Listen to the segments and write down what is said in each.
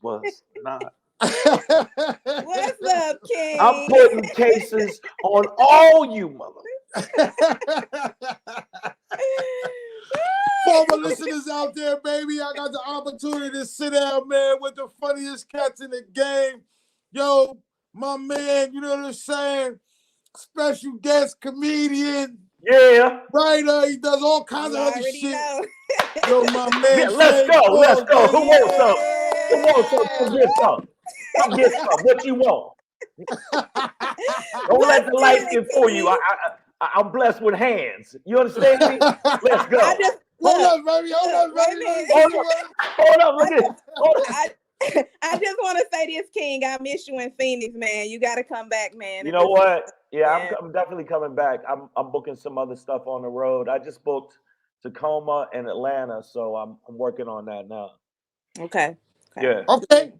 was not. What's up, King? I'm putting cases on all you mother. For my listeners out there, baby, I got the opportunity to sit down, man, with the funniest cats in the game. Yo, my man, you know what I'm saying? Special guest comedian. Yeah. Writer, he does all kinds of other shit. Know. Yo, my man. Yeah, let's go. Let's go. Who wants some? Yeah. Who wants some? Come get some. Come get some. What you want? Don't let the light skin fool you. I'm blessed with hands. You understand me? Let's go. Hold up, baby. Hold up, baby. Hold up. Look at it. I just want to say this, King. I miss you in Phoenix, man. You got to come back, man. You know what? Yeah, I'm definitely coming back. I'm booking some other stuff on the road. I just booked Tacoma and Atlanta, so I'm working on that now. Okay. Yeah. Okay.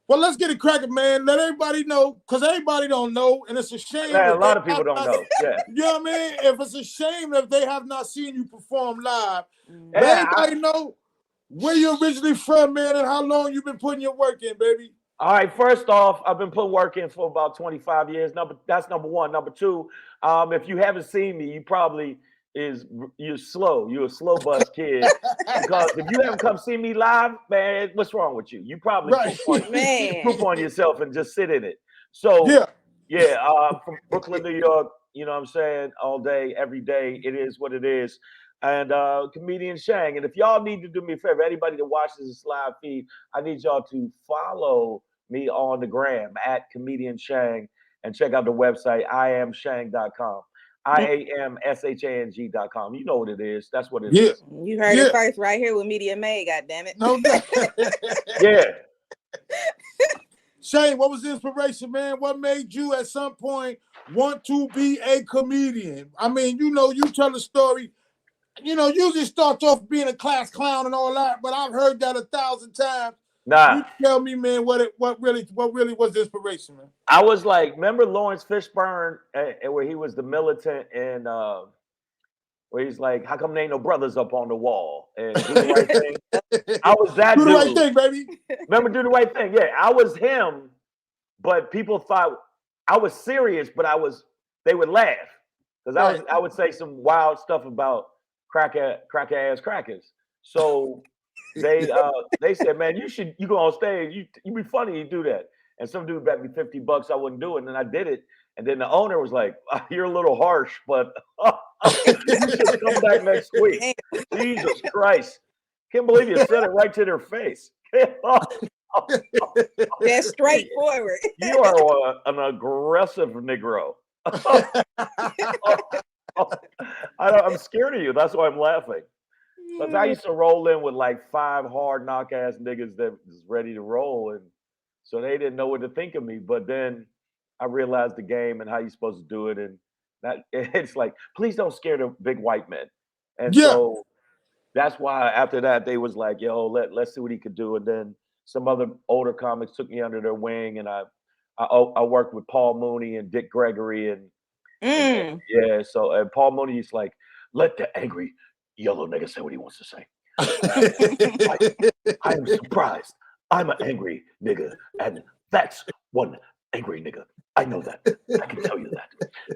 Well, let's get it cracking, man. Let everybody know, because everybody don't know, and it's a shame. Man, a lot of people don't know. Yeah. You know what I mean? If it's a shame if they have not seen you perform live, yeah, let everybody know where you originally from, man, and how long you've been putting your work in, baby. All right, first off, I've been putting work in for about 25 years. That's number one. Number two, if you haven't seen me, you're slow. You're a slow bus kid. Because if you haven't come see me live, man, what's wrong with you? You probably poop on yourself and just sit in it. So from Brooklyn, New York, you know what I'm saying, all day, every day. It is what it is. And Comedian Shang. And if y'all need to do me a favor, anybody that watches this live feed, I need y'all to follow me on the gram at Comedian Shang and check out the website, iamshang.com. IAMSHANG.com. You know what it is. That's what it is. You heard it first right here with Media May, goddammit. No. Yeah. Shane, what was the inspiration, man? What made you at some point want to be a comedian? I mean, you tell the story. Usually starts off being a class clown and all that, but I've heard that 1,000 times. Nah. You tell me, man, what really was the inspiration, man? I was like, remember Lawrence Fishburne, where he was the militant and where he's like, how come there ain't no brothers up on the wall? And do the right thing. I was that dude. Do the right thing, baby. Remember, do the right thing. Yeah, I was him, but people thought I was serious, but they would laugh. Because I would say some wild stuff about cracker ass crackers. So they said, man, you go on stage, you be funny, you do that. And some dude bet me $50 I wouldn't do it, and then I did it. And then the owner was like, you're a little harsh, but you should come back next week. Jesus Christ. Can't believe you said it right to their face. That's straightforward. You are an aggressive Negro. I'm scared of you. That's why I'm laughing. Because I used to roll in with like 5 hard knock ass niggas that was ready to roll, and so they didn't know what to think of me. But then I realized the game and how you're supposed to do it, and it's like, please don't scare the big white men. And so that's why after that they was like, yo, let's see what he could do. And then some other older comics took me under their wing, and I worked with Paul Mooney and Dick Gregory and so Paul Mooney's like, let the angry yellow nigga say what he wants to say. I am surprised. I'm an angry nigga, and that's one angry nigga. I know that. I can tell you that.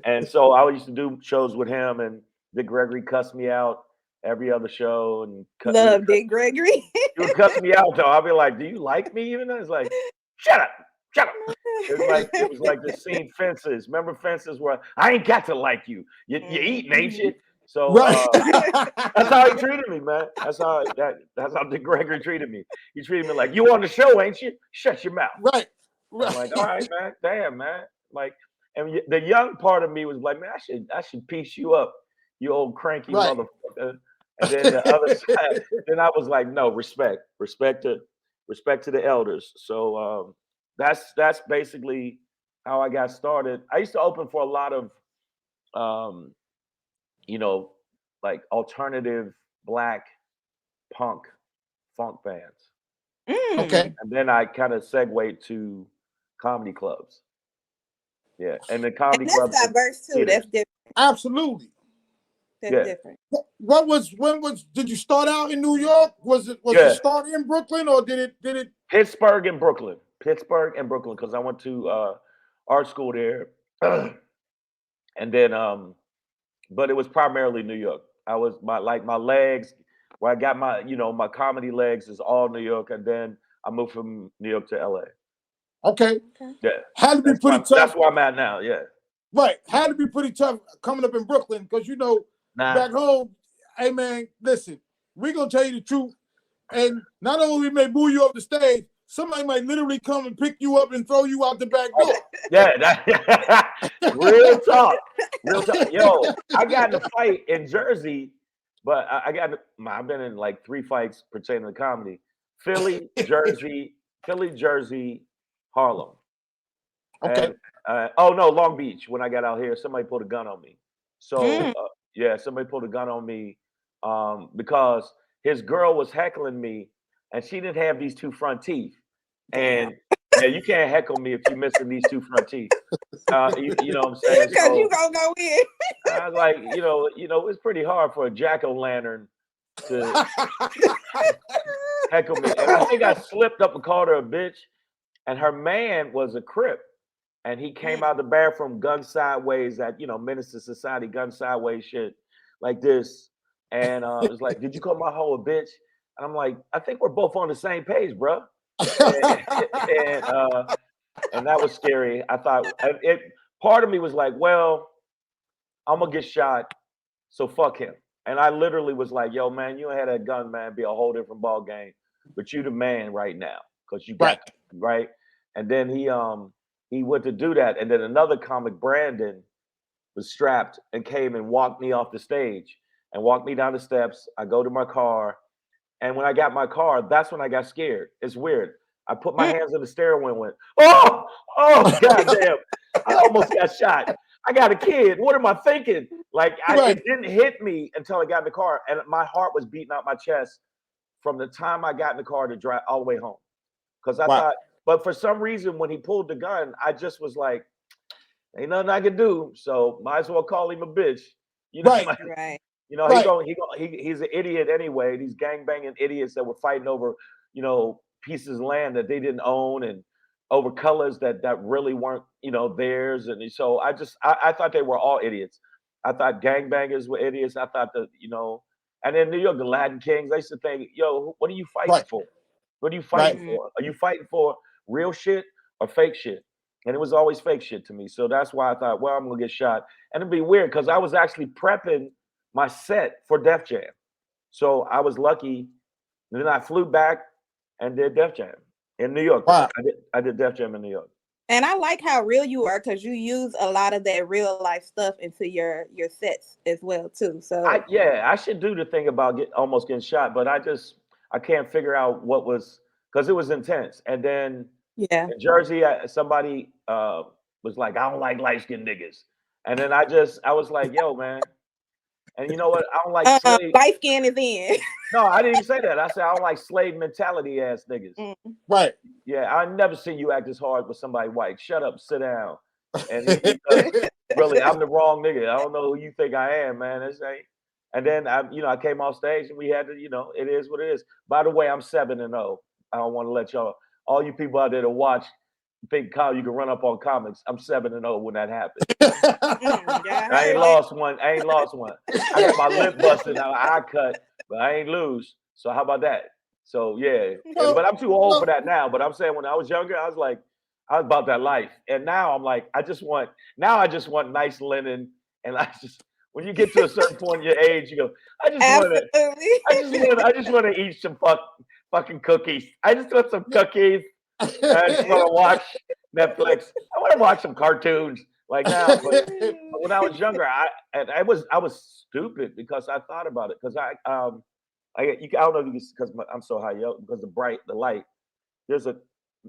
And so I used to do shows with him, and Dick Gregory cussed me out every other show. And love Dick Gregory. He would cuss me out though. I'll be like, do you like me even? It's like, shut up. Shut up. It was like the scene Fences. Remember Fences where I ain't got to like you. You eating, ain't you? So that's how he treated me, man. That's how Dick Gregory treated me. He treated me like, you on the show, ain't you? Shut your mouth. Right. I'm like, all right, man. Damn, man. Like, and the young part of me was like, man, I should piece you up, you old cranky motherfucker. And then the other side, then I was like, no, respect to the elders. So that's basically how I got started. I used to open for a lot of like alternative black punk funk bands. Okay. And then I kind of segued to comedy clubs. Yeah. And the comedy clubs. That's diverse too. That's different. Absolutely. That's different. Did you start out in New York? Was it start in Brooklyn or did it? Pittsburgh and Brooklyn, because I went to art school there, and then but it was primarily New York. I was my legs, where I got my comedy legs is all New York, and then I moved from New York to LA. Okay. Yeah. Had to be pretty tough. That's where I'm at now. Yeah. Right. Had to be pretty tough coming up in Brooklyn because back home, hey man, listen, we're gonna tell you the truth. And not only may boo you off the stage, somebody might literally come and pick you up and throw you out the back door. Yeah, real talk. Yo, I got in a fight in Jersey, but I've been in like 3 fights pertaining to comedy. Philly, Jersey, Harlem. Okay. And, Long Beach. When I got out here, somebody pulled a gun on me. So somebody pulled a gun on me because his girl was heckling me, and she didn't have these 2 front teeth. And you can't heckle me if you're missing these 2 front teeth. You know what I'm saying? Because you gonna go in. I was like, it's pretty hard for a jack-o'-lantern to heckle me. And I think I slipped up and called her a bitch. And her man was a Crip. And he came out of the bathroom gun sideways at, Menace to Society, gun sideways shit like this. And it was like, did you call my hoe a bitch? And I'm like, I think we're both on the same page, bro. And that was scary. I thought part of me was like, well, I'm gonna get shot, so fuck him. And I literally was like, yo, man, you had that gun, man, be a whole different ball game. But you the man right now, because you got right. And then he went to do that, and then another comic, Brandon, was strapped and came and walked me off the stage and walked me down the steps. I go to my car, and when I got my car, that's when I got scared. It's weird. I put my hands on the steering wheel and went, oh, goddamn. I almost got shot. I got a kid. What am I thinking? Like, it didn't hit me until I got in the car, and my heart was beating out my chest from the time I got in the car to drive all the way home. Because I thought, but for some reason, when he pulled the gun, I just was like, ain't nothing I can do, so might as well call him a bitch. He's an idiot anyway. These gangbanging idiots that were fighting over, pieces of land that they didn't own and over colors that really weren't, theirs. And so I thought they were all idiots. I thought gangbangers were idiots. I thought and in New York, the Latin Kings, they used to think, yo, what are you fighting for? What are you fighting for? Are you fighting for real shit or fake shit? And it was always fake shit to me. So that's why I thought, well, I'm going to get shot. And it'd be weird because I was actually prepping my set for Def Jam. So I was lucky. And then I flew back and did Def Jam in New York. Wow. I did Def Jam in New York. And I like how real you are because you use a lot of that real life stuff into your sets as well too. So I should do the thing about almost getting shot, but I can't figure out what was, because it was intense. And then in Jersey, somebody was like, I don't like light-skinned niggas. And then I was like, yo, man. And you know what? I don't like slave. Light skin is in. No, I didn't say that. I said I don't like slave mentality ass niggas. Right. Yeah, I never seen you act as hard with somebody white. Shut up, sit down. And really, I'm the wrong nigga. I don't know who you think I am, man. And then I came off stage and we had to, it is what it is. By the way, I'm 7-0. I don't want to let all you people out there to watch, think, Kyle, you can run up on comics. I'm 7-0 when that happened. I ain't lost one. I got my lip busted, now eye cut, but I ain't lose. So how about that? So yeah, but I'm too old for that now. But I'm saying when I was younger, I was about that life. And now I'm like, I just want nice linen. And when you get to a certain point in your age, you go, I just want to eat some fucking cookies. I just want some cookies. I just want to watch Netflix. I want to watch some cartoons like now. But when I was younger, I was stupid because I thought about it. Because I don't know if you can, because I'm so high up, because the light. There's a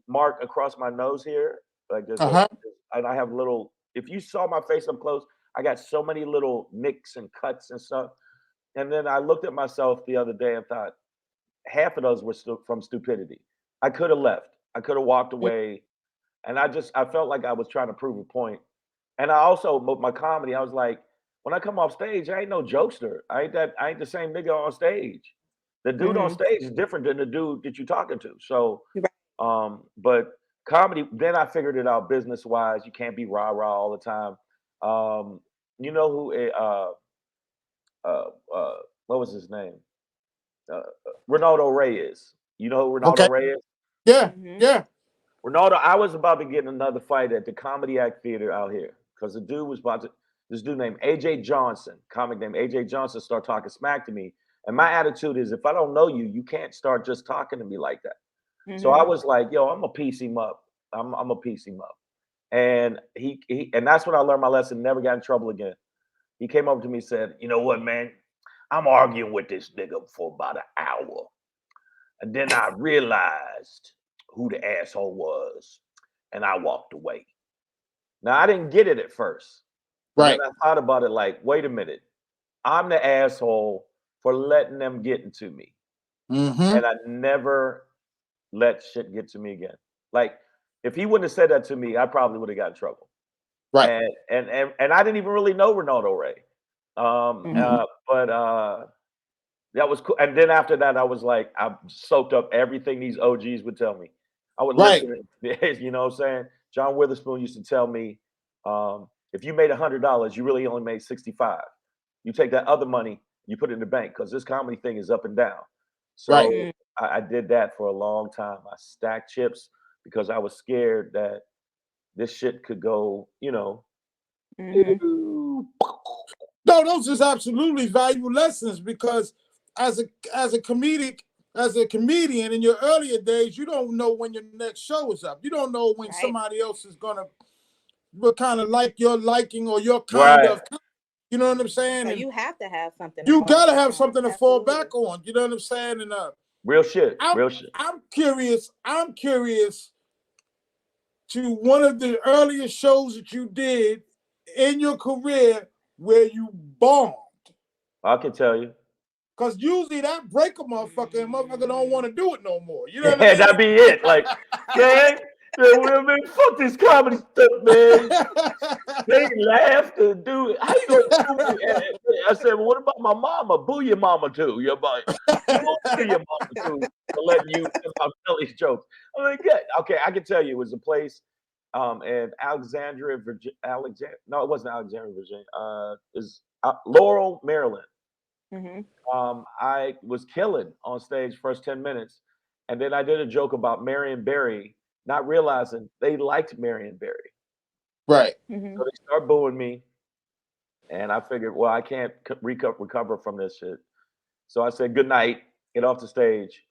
mark across my nose here, like this, and I have little. If you saw my face up close, I got so many little nicks and cuts and stuff. And then I looked at myself the other day and thought, half of those were from stupidity. I could have left. I could have walked away. And I felt like I was trying to prove a point. And I also, my comedy, I was like, when I come off stage, I ain't no jokester. I ain't the same nigga on stage. The dude on stage is different than the dude that you're talking to. So, but comedy, then I figured it out business wise. You can't be rah rah all the time. You know who? Uh, uh, what was his name? Ronaldo Reyes. You know who Okay. Ronaldo Reyes? Yeah. Yeah. Ronaldo, I was about to get in another fight at the Comedy Act Theater out here because the dude was about to. This dude named AJ Johnson, comic named AJ Johnson, start talking smack to me. And my attitude is, if I don't know you, you can't start just talking to me like that. So I was like, yo, I'm gonna piece him up. I'm gonna piece him up. And and that's when I learned my lesson. Never got in trouble again. He came over to me and said, you know what, man? I'm arguing with this nigga for about an hour. And then I realized who the asshole was. And I walked away. Now I didn't get it at first. Right. And I thought about it like, wait a minute. I'm the asshole for letting them get into me. And I never let shit get to me again. Like, if he wouldn't have said that to me, I probably would have got in trouble. Right. And I didn't even really know Ronaldo Ray. But that was cool. And then after that, I was like, I soaked up everything these OGs would tell me. I would listen. You know what I'm saying? John Witherspoon used to tell me, if you made $100, you really only made 65. You take that other money, you put it in the bank because this comedy thing is up and down. So I did that for a long time. I stacked chips because I was scared that this shit could go, you know. No, those is absolutely valuable lessons because as a comedian in your earlier days, you don't know when your next show is up. You don't know when somebody else is gonna kind of like your liking or your kind of. You know what I'm saying? So and you have to have something. You gotta have something to fall back on. You know what I'm saying? And real shit. I'm curious to one of the earliest shows that you did in your career where you bombed. I can tell you. Cause usually that break a motherfucker and motherfucker don't want to do it no more. You know what I mean? That'd be it. Like, man, fuck this comedy stuff, man. They laughed and do it. How you gonna do it? I said, well, what about my mama? Boo your mama too. You're like, boo your mama too for letting you tell these jokes. I'm like, yeah, okay, I can tell you it was a place in Alexandria, Virginia. No, it wasn't Alexandria, Virginia. Is Laurel, Maryland. I was killing on stage first 10 minutes. And then I did a joke about Marion Barry, not realizing they liked Marion Barry. Right. So they start booing me. And I figured, well, I can't recover from this shit. So I said, good night, get off the stage.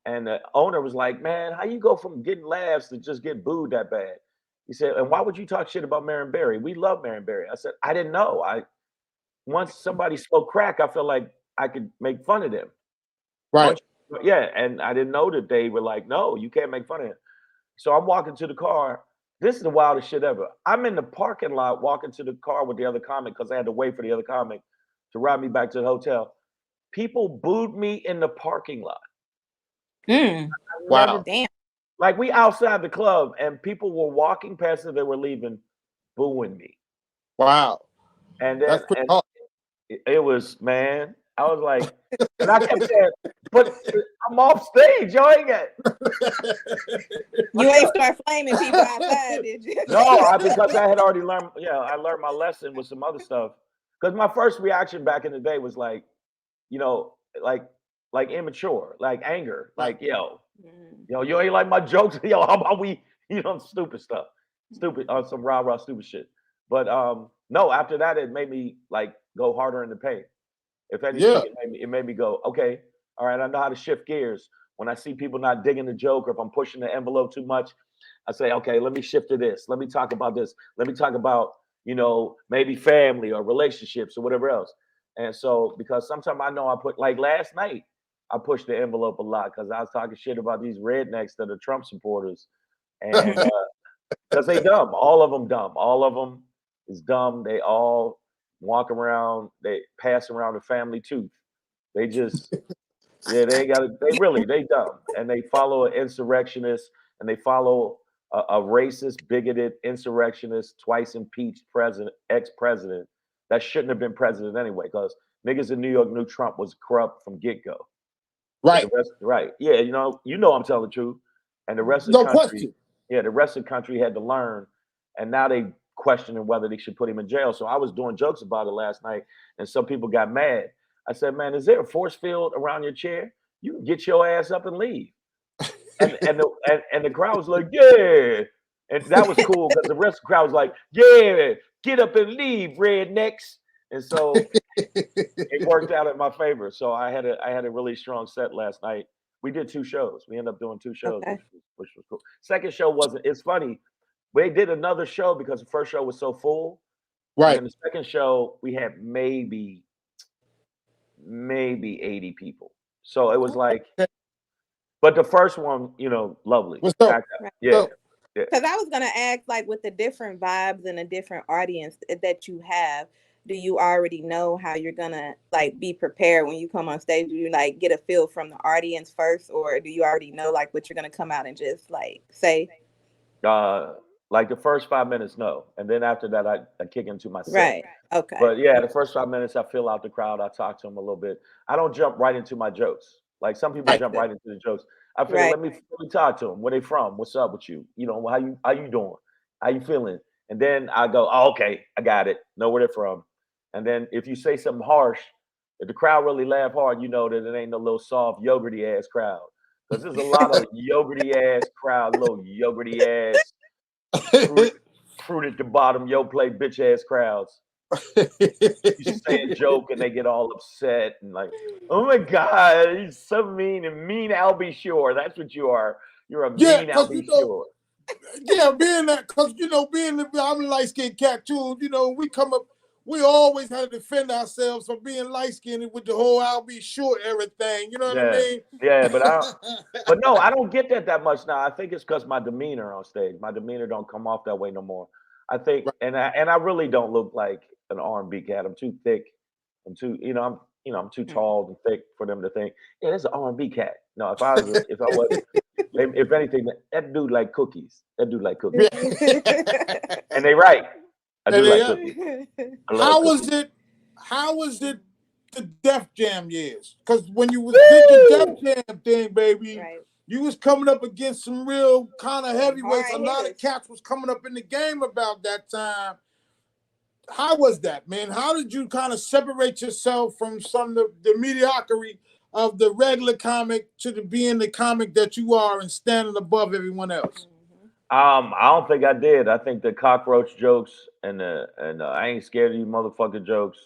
And the owner was like, man, how you go from getting laughs to just get booed that bad? He said, and why would you talk shit about Marion Barry? We love Marion Barry. I said, I didn't know. Once somebody spoke crack, I felt like I could make fun of them. Right. Yeah, and I didn't know that they were like, no, you can't make fun of him. So I'm walking to the car. This is the wildest shit ever. I'm in the parking lot walking to the car with the other comic because I had to wait for the other comic to ride me back to the hotel. People booed me in the parking lot. Wow. Damn. Like we outside the club and people were walking past as they were leaving, booing me. Wow. And then that's pretty hard. It was, man. I was like, and I kept saying, but I'm off stage. Y'all ain't got. You ain't start flaming people outside, did you? No, because I had already learned. Yeah, I learned my lesson with some other stuff. Because my first reaction back in the day was like, you know, like immature, like anger, like yo, you ain't like my jokes. Yo, how about we, stupid stuff, some rah stupid shit. But no, after that, it made me like go harder in the paint. If anything, it made me go, okay, all right, I know how to shift gears. When I see people not digging the joke or if I'm pushing the envelope too much, I say, okay, let me shift to this. Let me talk about this. Let me talk about, maybe family or relationships or whatever else. And so, because sometimes I know like last night, I pushed the envelope a lot because I was talking shit about these rednecks that are Trump supporters. And because they dumb. All of them dumb. All of them is dumb. They all walk around, they pass around a family tooth. They just, they dumb. And they follow an insurrectionist and they follow a racist, bigoted insurrectionist, twice impeached ex-president. that shouldn't have been president anyway, because niggas in New York knew Trump was corrupt from get-go. Right. Right. Yeah, you know I'm telling the truth. And the rest of the No country, question. yeah, the rest of the country had to learn. And now they questioning whether they should put him in jail. So I was doing jokes about it last night, and some people got mad. I said, man, is there a force field around your chair? You can get your ass up and leave. And the crowd was like, yeah. And that was cool because the rest of the crowd was like, yeah, get up and leave, rednecks. And so it worked out in my favor. So I had a really strong set last night. We did 2 shows. We ended up doing 2 shows, Okay. which was cool. Second show wasn't. It's funny. We did another show because the first show was so full. And Right. then the second show we had maybe 80 people. So it was like, but the first one, lovely. What's up? Yeah. Yeah. Because I was gonna ask, like, with the different vibes and the different audience that you have, do you already know how you're gonna like be prepared when you come on stage? Do you like get a feel from the audience first, or do you already know like what you're gonna come out and just like say? Like the first 5 minutes, no. And then after that, I kick into my set. Right. Okay. But yeah, the first 5 minutes, I feel out the crowd. I talk to them a little bit. I don't jump right into my jokes. Like some people jump right into the jokes. I figure, Right. let me talk to them. Where they from? What's up with you? How you doing? How you feeling? And then I go, oh, okay, I got it. Know where they're from. And then if you say something harsh, if the crowd really laugh hard, you know that it ain't no little soft yogurty ass crowd. Because there's a lot of yogurty ass crowd, little yogurty ass, fruit at the bottom, yo play bitch ass crowds. You say a joke and they get all upset and like, oh my God, he's so mean and mean Albie Shore. That's what you are. You're a mean Albie Shore. Yeah, being that, because I'm a light skinned cat too. We always had to defend ourselves from being light skinned with the whole Albie Shore everything. You know what I mean? Yeah, but no, I don't get that much now. I think it's because my demeanor on stage. My demeanor don't come off that way no more. I think, and I really don't look like an R&B cat. I'm too thick. I'm too, I'm too tall and thick for them to think, yeah, that's an R&B cat. No, if I wasn't, if anything, that dude like cookies. That dude like cookies. And they right. I do like cookies. How was it the Def Jam years? Because when you was did your Def Jam thing, baby, you was coming up against some real kind of heavyweights. A lot of cats was coming up in the game about that time. How was that, man? How did you kind of separate yourself from some of the mediocrity of the regular comic to being the comic that you are and standing above everyone else? I don't think I did. I think the cockroach jokes and I ain't scared of you motherfucker jokes.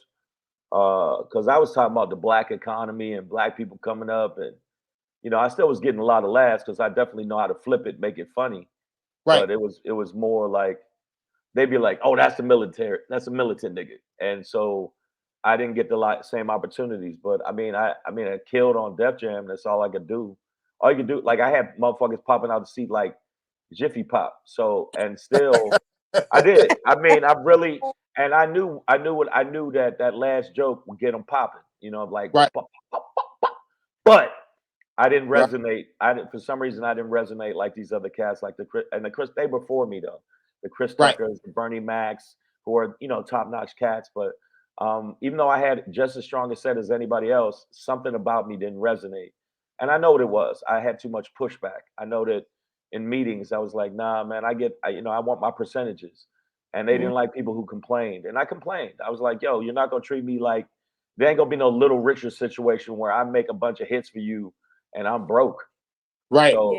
Because I was talking about the black economy and black people coming up, and I still was getting a lot of laughs because I definitely know how to flip it, make it funny. Right. But it was more like they'd be like, "Oh, that's a militant nigga," and so I didn't get the same opportunities. But I killed on Def Jam. That's all I could do. All you could do, like I had motherfuckers popping out the seat like Jiffy Pop. So and still, I did. I really. And I knew that last joke would get them popping, like, right. Pop, pop, pop, pop. But I didn't resonate. For some reason, I didn't resonate like these other cats, like the Chris, they before me though, the Chris Tuckers, the Bernie Macs, who are, top notch cats. But even though I had just as strong a set as anybody else, something about me didn't resonate. And I know what it was. I had too much pushback. I know that in meetings, I was like, nah, man, I want my percentages. And they didn't like people who complained. And I complained. I was like, yo, you're not going to treat me like there ain't going to be no Little Richard situation where I make a bunch of hits for you and I'm broke. Right. So,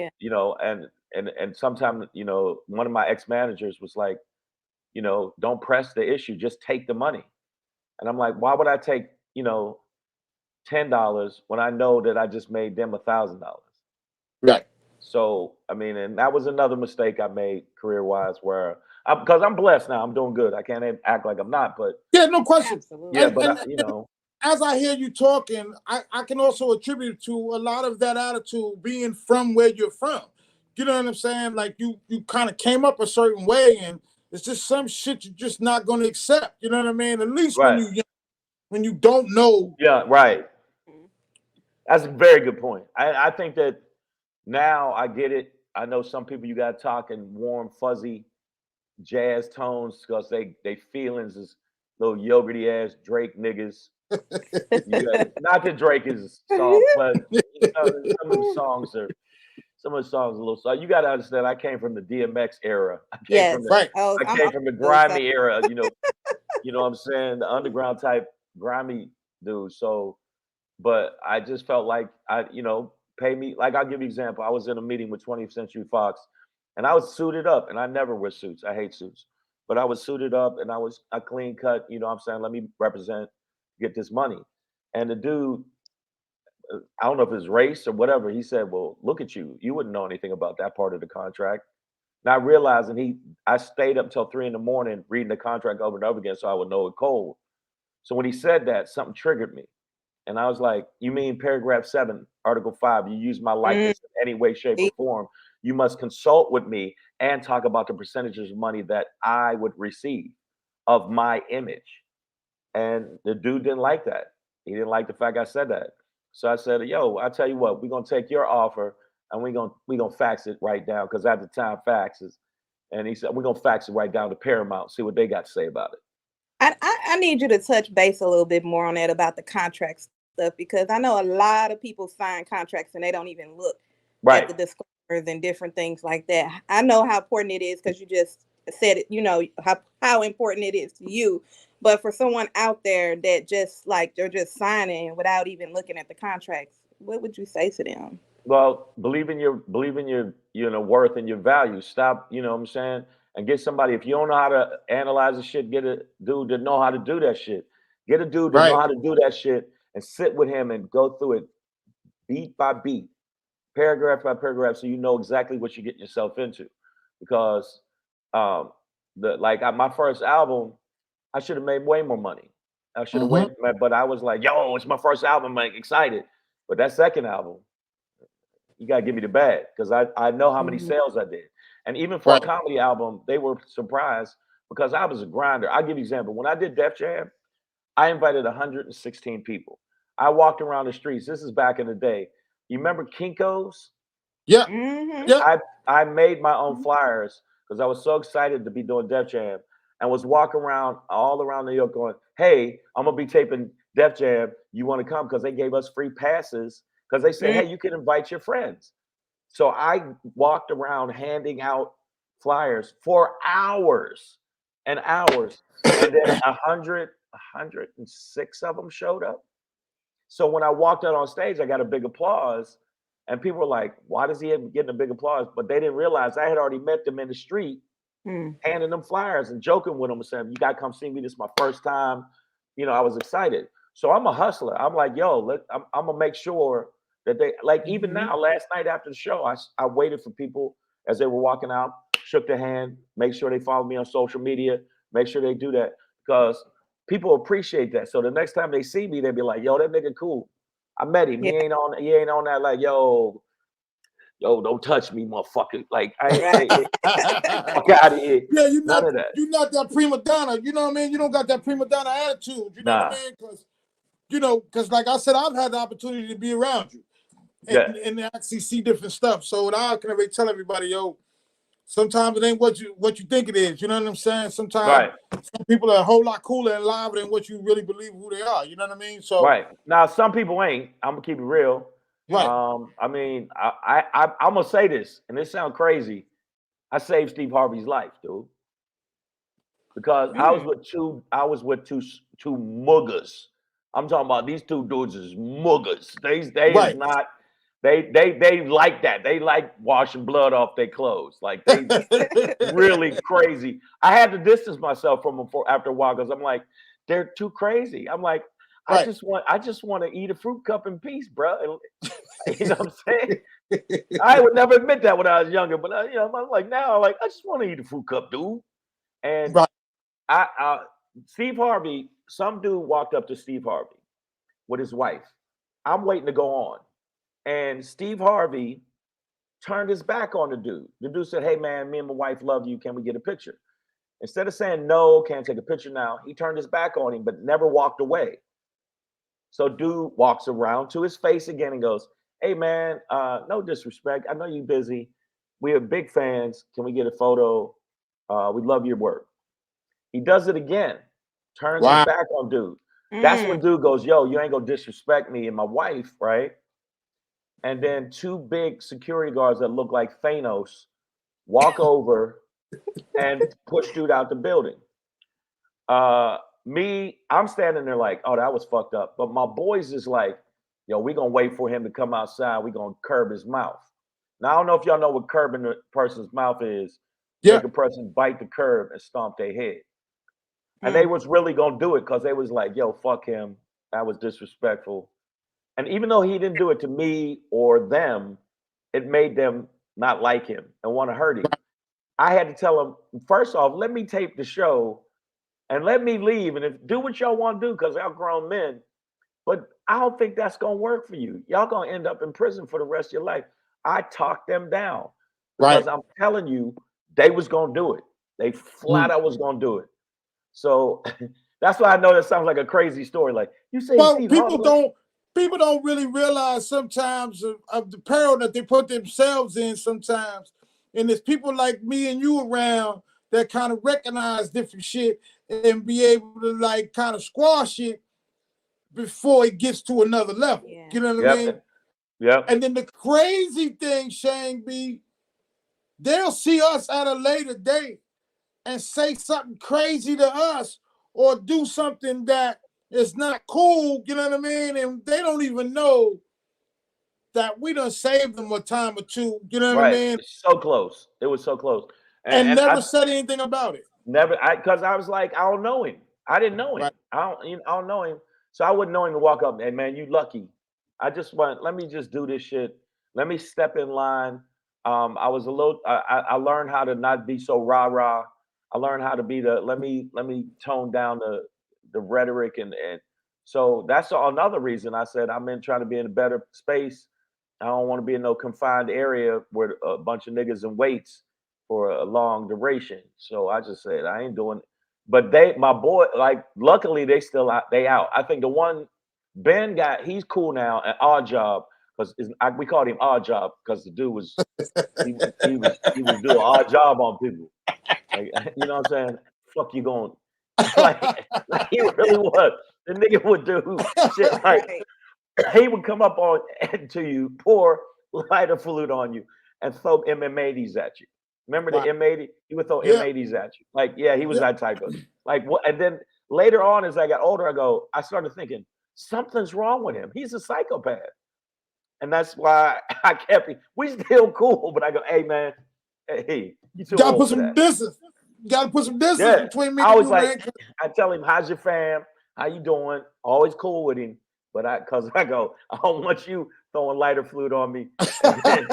and sometimes, one of my ex-managers was like, don't press the issue, just take the money. And I'm like, why would I take, $10 when I know that I just made them $1,000? Right. So, and that was another mistake I made career-wise where because I'm blessed now. I'm doing good. I can't act like I'm not, but yeah, no question. Absolutely. Yeah, as I hear you talking, I can also attribute to a lot of that attitude being from where you're from. You know what I'm saying? Like you kind of came up a certain way, and it's just some shit you're just not going to accept. You know what I mean? At least when you don't know. Yeah, right. That's a very good point. I think that now I get it. I know some people you got to talk in warm, fuzzy jazz tones because they feelings is little yogurty ass Drake niggas. Not that Drake is soft, but some of the songs are a little soft. You got to understand, I came from the DMX era. I came Yes. from the Right. Oh, I came from the grimy era. You know what I'm saying, the underground type grimy dude. So, but I just felt like pay me. Like, I'll give you an example. I was in a meeting with 20th Century Fox, and I was suited up, and I never wear suits. I hate suits, but I was suited up, and I was a clean cut. You know what I'm saying, let me represent, get this money. And the dude, I don't know if it's race or whatever, he said, "Well, look at you. You wouldn't know anything about that part of the contract." Not realizing I stayed up till 3 a.m. reading the contract over and over again so I would know it cold. So when he said that, something triggered me. And I was like, "You mean paragraph 7, article 5, you use my likeness in any way, shape, or form. You must consult with me and talk about the percentages of money that I would receive of my image." And the dude didn't like that. He didn't like the fact I said that. So I said, "Yo, I tell you what, we're gonna take your offer and we're gonna fax it right down." Because at the time, faxes. And he said, "We're gonna fax it right down to Paramount, see what they got to say about it." I need you to touch base a little bit more on that about the contract stuff, because I know a lot of people sign contracts and they don't even look at the Right. disclaimers and different things like that. I know how important it is because you just said it, how important it is to you. But for someone out there that just like they're just signing without even looking at the contracts, what would you say to them? Well, believe in your worth and your value. Stop, you know what I'm saying? And get somebody. If you don't know how to analyze the shit, get a dude that know how to do that shit. Get a dude that know Right. how to do that shit and sit with him and go through it beat by beat, paragraph by paragraph, so you know exactly what you're getting yourself into. Because um my first album, I should have made way more money. I should have Mm-hmm. waited, but I was like, "Yo, it's my first album, I'm like excited." But that second album, you gotta give me the bag because I know how many Mhm. sales I did. And even for a Right. comedy album, they were surprised because I was a grinder. I'll give you an example. When I did Def Jam, I invited 116 people. I walked around the streets. This is back in the day. You remember Kinko's? Yeah. Mhm. Yeah. I made my own flyers because I was so excited to be doing Def Jam and was walking around all around New York going, "Hey, I'm gonna be taping Def Jam. You want to come?" Because they gave us free passes because they said, Mm. "Hey, you can invite your friends." So I walked around handing out flyers for hours and hours, and then 106 of them showed up. So when I walked out on stage, I got a big applause, and people were like, "Why does he have getting a big applause?" But they didn't realize I had already met them in the street, Mm. handing them flyers and joking with them and saying, "You got to come see me. This is my first time." I was excited. So I'm a hustler. I'm like, "Yo, I'm gonna make sure that they like." Even Mhm. now, last night after the show, I waited for people as they were walking out, shook their hand, make sure they follow me on social media, make sure they do that because people appreciate that. So the next time they see me, they'll be like, "Yo, that nigga cool. I met him. Yeah. He ain't on that like, yo, don't touch me, motherfucker. Like I ain't Right. fuck out of here. Yeah, None of that. you're not that prima donna. You know what I mean? You don't got that prima donna attitude. You know what I Nah. mean? Because like I said, I've had the opportunity to be around you Yeah. and actually see different stuff. So what I can already tell everybody, yo, sometimes it ain't what you think it is. You know what I'm saying? Sometimes Right. some people are a whole lot cooler and liver than what you really believe who they are. You know what I mean? So Right. Now some people ain't. I'm gonna keep it real. right. I mean, I'm gonna say this, and this sounds crazy. I saved Steve Harvey's life, dude, because Mm. I was with two muggers. I'm talking about these two dudes is muggers. They is Right. not. They like that. They like washing blood off their clothes. Like they really crazy. I had to distance myself from them after a while because I'm like, they're too crazy. I'm like, Right. I just want to eat a fruit cup in peace, bro. And, you know what I'm saying? I would never admit that when I was younger, but I'm like now, like I just want to eat a fruit cup, dude. And Right. Steve Harvey, some dude walked up to Steve Harvey with his wife. I'm waiting to go on, and Steve Harvey turned his back on the dude. The dude said, "Hey man, me and my wife love you. Can we get a picture?" Instead of saying no, can't take a picture now, he turned his back on him, but never walked away. So dude walks around to his face again and goes, "Hey man, no disrespect. I know you're busy. We are big fans. Can we get a photo? We love your work." He does it again. turns his back on dude. That's when dude goes, yo, you ain't gonna disrespect me and my wife, right? And then two big security guards that look like Thanos walk over and push dude out the building. I'm standing there like, oh, that was fucked up. But my boys is like, yo, we gonna wait for him to come outside. We gonna curb his mouth. Now I don't know if y'all know what curbing a person's mouth is. Make a person bite the curb and stomp their head. And they was really gonna do it because they was like, yo, fuck him. That was disrespectful. And even though he didn't do it to me or them, it made them not like him and want to hurt him. I had to tell him, first off, let me tape the show and let me leave. And if do what y'all want to do, because y'all grown men. But I don't think that's gonna work for you. Y'all gonna end up in prison for the rest of your life. I talked them down because I'm telling you, they was gonna do it. They flat out was gonna do it. So that's why I know that sounds like a crazy story. Like you say, well, people don't really realize sometimes of the peril that they put themselves in sometimes. And there's people like me and you around that kind of recognize different shit and be able to like kind of squash it before it gets to another level. Yeah. You know what I mean? Yeah. And then the crazy thing, Shang B, they'll see us at a later date and say something crazy to us or do something that is not cool, you know what I mean? And they don't even know that we done saved them a time or two, you know what I mean? So close. It was so close. And never said anything about it. Never, because I was like, I don't know him. I didn't know him. Right. I don't know him. So I wouldn't know him to walk up and, man, you lucky. I just let me just do this shit. Let me step in line. I was a little, I learned how to not be so rah-rah. I learned how to be let me tone down the rhetoric. And so that's another reason I said I'm trying to be in a better space. I don't want to be in no confined area where a bunch of niggas in weights for a long duration. So I just said, I ain't doing it. But my boy, like, luckily they still out. They out. I think the one Ben got, he's cool now at Odd Job because we called him Odd Job because the dude was he was doing odd job on people. Like, you know what I'm saying? Fuck you going. Like he really was. The nigga would do shit like he would come up on to you, pour lighter fluid on you, and throw M80s at you. Remember the M80? He would throw M80s at you. Like, yeah, he was that type of like what. And then later on, as I got older, I started thinking something's wrong with him. He's a psychopath, and that's why I kept him. We still cool, but I go, hey man, hey, you too gotta old put for some that. distance. You gotta put some distance between me I and was you, like, man. I tell him, how's your fam? How you doing? Always cool with him. But I go, I don't want you throwing lighter fluid on me. And then,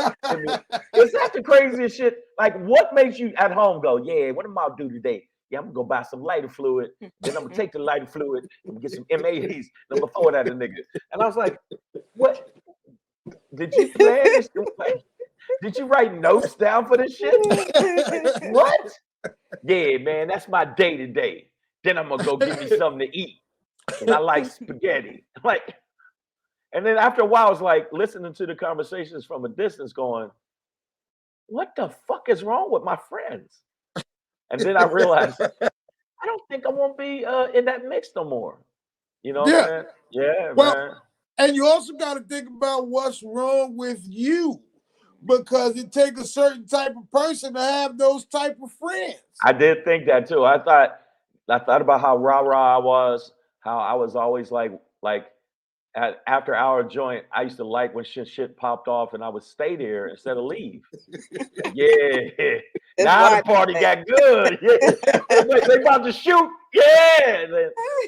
is that the craziest shit? Like, what makes you at home go, yeah, what am I do today? Yeah, I'm gonna go buy some lighter fluid. Then I'm gonna take the lighter fluid and get some M80s. And I'm gonna throw it at a nigga. And I was like, what? Did you plan this? Did you write notes down for this shit? Like, what? Yeah, man, that's my day to day. Then I'm gonna go get me something to eat. Because I like spaghetti. Like, and then after a while, I was like listening to the conversations from a distance, going, what the fuck is wrong with my friends? And then I realized I don't think I won't be in that mix no more. You know what I'm saying? Yeah, man. And you also got to think about what's wrong with you, because it takes a certain type of person to have those type of friends. I did think that too. I thought about how rah-rah I was, how I was always like at after hour joint, I used to like when shit popped off and I would stay there instead of leave. Yeah. Now the party got good. Yeah. They about to shoot. Yeah.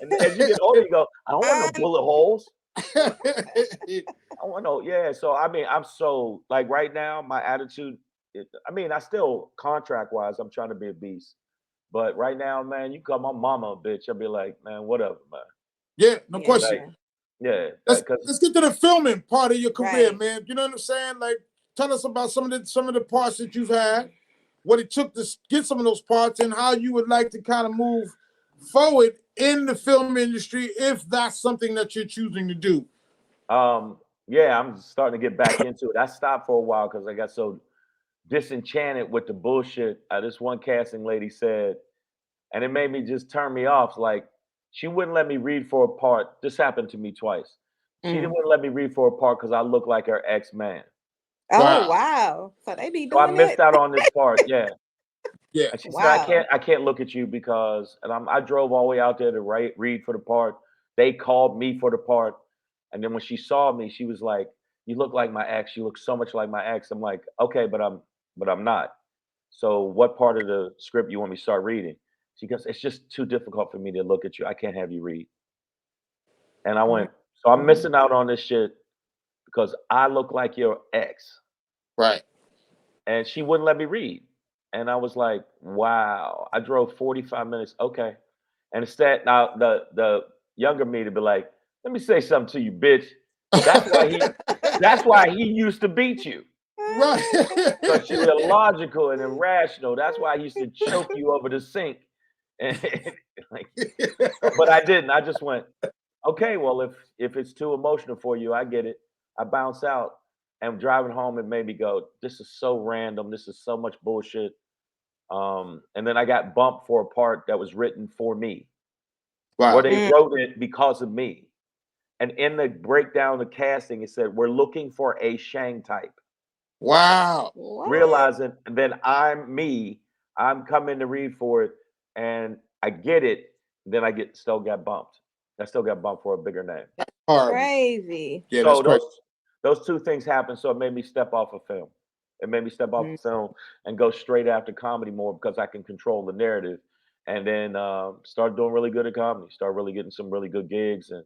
And as you get older, you go, I don't want no bullet holes. I want no, yeah. So I mean, I'm so like right now, my attitude, I still contract wise, I'm trying to be a beast. But right now, man, you call my mama a bitch, I'll be like, man, whatever, man. Yeah, no question. Like, yeah. Let's get to the filming part of your career, man. You know what I'm saying? Like, tell us about some of the parts that you've had, what it took to get some of those parts, and how you would like to kind of move forward in the film industry if that's something that you're choosing to do. Yeah, I'm starting to get back into it. I stopped for a while because I got so disenchanted with the bullshit this one casting lady said, and it made me just turn me off. Like, she wouldn't let me read for a part. This happened to me twice. She didn't Mm. want to let me read for a part because I look like her ex-man. Oh Wow. wow. So they be So I doing missed that. out on this part. Yeah. Yeah. And she said, Wow. I can't look at you because, and I drove all the way out there to read for the part. They called me for the part. And then when she saw me, she was like, you look like my ex. You look so much like my ex. I'm like, okay, but I'm not. So what part of the script you want me to start reading? She goes, it's just too difficult for me to look at you. I can't have you read. And I went, so I'm Mhm. missing out on this shit because I look like your ex. Right. And she wouldn't let me read. And I was like, wow. I drove 45 minutes. Okay. And instead, now the younger me to be like, let me say something to you, bitch. That's why he that's why he used to beat you. Right. Because you're illogical and irrational. That's why he used to choke you over the sink. And like, but I didn't. I just went, okay, well, if it's too emotional for you, I get it. I bounce out. And driving home, it made me go, this is so random. This is so much bullshit. And then I got bumped for a part that was written for me, or Wow. they Mm. wrote it because of me. And in the breakdown of casting, it said, we're looking for a Shang type. Wow. What? Realizing that I'm me, I'm coming to read for it, and I get it. Then still got bumped. I still got bumped for a bigger name. Horrible. Crazy. Yeah, So that's crazy. those two things happened. So it made me step off of film. It made me step off Mm. of film and go straight after comedy more because I can control the narrative. And then start doing really good at comedy. Start really getting some really good gigs. And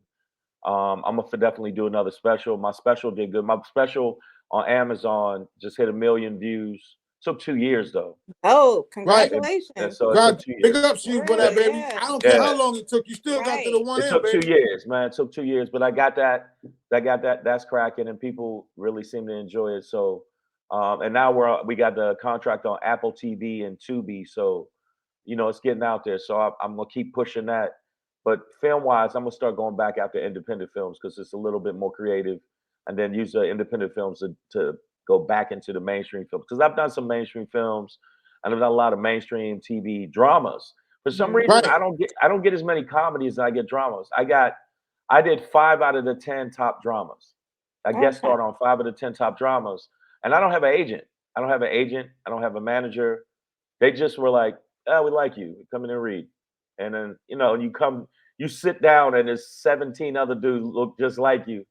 I'm gonna definitely do another special. My special did good. My special on Amazon just hit 1 million views. Took 2 years though. Oh, Right. And congratulations. so it took God, 2 years. big ups to you For for real, that, Yeah. baby. yeah. I don't care Yeah. how long it took. You still got to the Right. one It in, took baby. 2 years, man. It took 2 years, but I got that. That's cracking, and people really seem to enjoy it. So, and now we got the contract on Apple TV and Tubi, so it's getting out there. So I'm gonna keep pushing that. But film wise, I'm gonna start going back after independent films because it's a little bit more creative, and then use the independent films to go back into the mainstream films because I've done some mainstream films, and I've done a lot of mainstream TV dramas. For some Mhm. reason, Right. I don't get as many comedies as I get dramas. I did 5 out of the 10 top dramas. I guest Okay. starred on 5 of the 10 top dramas, and I don't have an agent. I don't have an agent. I don't have a manager. They just were like, "Oh, we like you. Come in and read." And then you sit down, and there's 17 other dudes look just like you,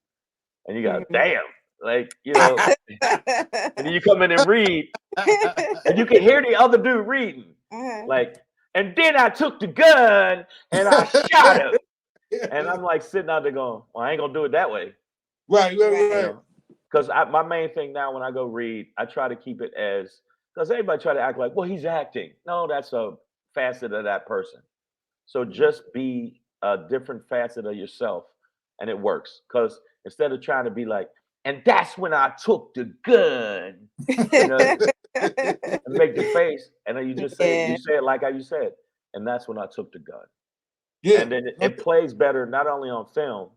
and you go, Mhm. "Damn!" Like and then you come in and read, and you can hear the other dude reading, Uh-huh. like, and then I took the gun and I shot him, and I'm like sitting out there going, "Well, I ain't gonna do it that way." Right, right, You right. know, because my main thing now when I go read, I try to keep it as because everybody try to act like, well, he's acting. No, that's a facet of that person. So just be a different facet of yourself, and it works. Because instead of trying to be like, and that's when I took the gun, you know, and make the face, and then you Yeah. say it like how you said, and that's when I took the gun, Yeah. and then it plays better not only on film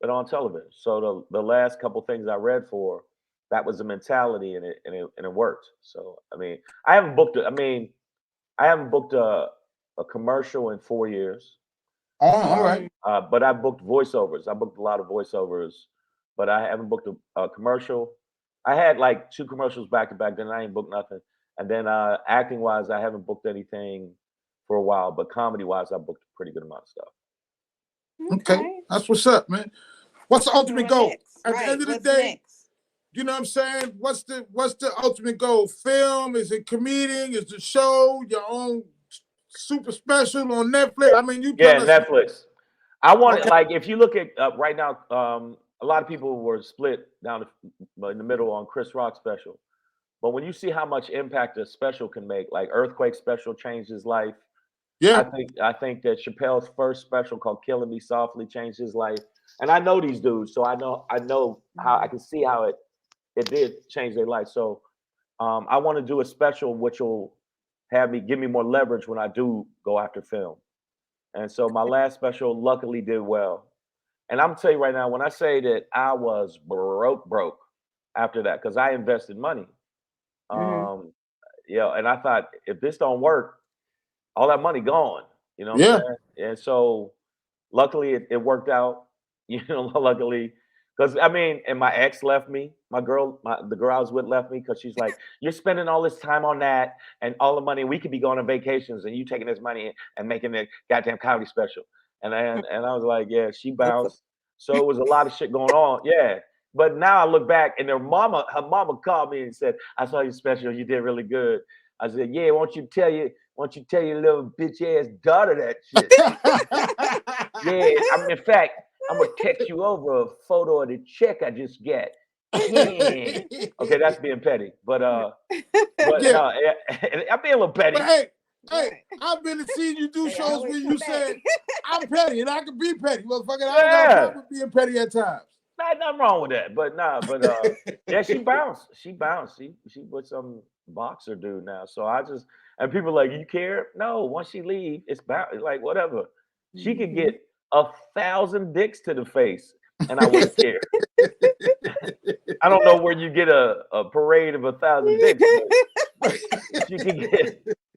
but on television. So the last couple things I read for, that was the mentality, and it worked. So I mean, I haven't booked. I haven't booked a commercial in 4 years. Oh, all right. Mm. But I booked voiceovers. I booked a lot of voiceovers, but I haven't booked a commercial. I had like 2 commercials back to back. Then I ain't booked nothing. And then acting wise, I haven't booked anything for a while. But comedy wise, I booked a pretty good amount of stuff. Okay. Okay. That's what's up, man. What's the So ultimate what goal? next? At the Right. end of the What's day, next? you know what I'm saying? What's the ultimate goal? Film? Is it comedian? Is the show your own super special on Netflix? I mean, you Yeah, tell us. Netflix. I want it Okay. like if you look at right now, a lot of people were split down in the middle on Chris Rock special. But when you see how much impact a special can make, like Earthquake special changed his life. Yeah. I think that Chappelle's first special called "Killing Me Softly" changed his life. And I know these dudes, so I know how I can see how it did change their life. So I want to do a special which will give me more leverage when I do go after film. And so my last special luckily did well. And I'm gonna tell you right now, when I say that I was broke after that, because I invested money. Mm-hmm. Um, and I thought if this don't work, all that money gone. You know what I'm Yeah. saying? And so luckily it worked out. You know, luckily, because I mean, and my ex left me. The girl I was with left me because she's like, "You're spending all this time on that and all the money. We could be going on vacations, and you taking this money and making a goddamn comedy special." And I was like, "Yeah." She bounced. So it was a lot of shit going on. Yeah. But now I look back, and her mama called me and said, "I saw your special. You did really good." I said, "Yeah. Won't you tell your little bitch ass daughter that shit?" Yeah. In fact, I'm gonna text you over a photo of the check I just got. Okay, that's being petty, but Yeah. no, I'm being a little petty. But hey, I've been to see you do shows where you said I'm petty and I can be petty, motherfucker. I don't got a problem with being petty at times. Nothing wrong with that, but yeah, she bounced. She with some boxer dude now. So and people are like, you care? No, once she leave, it's like whatever. She could get 1,000 dicks to the face, and I wouldn't care. I don't know where you get a parade of 1,000 dicks, but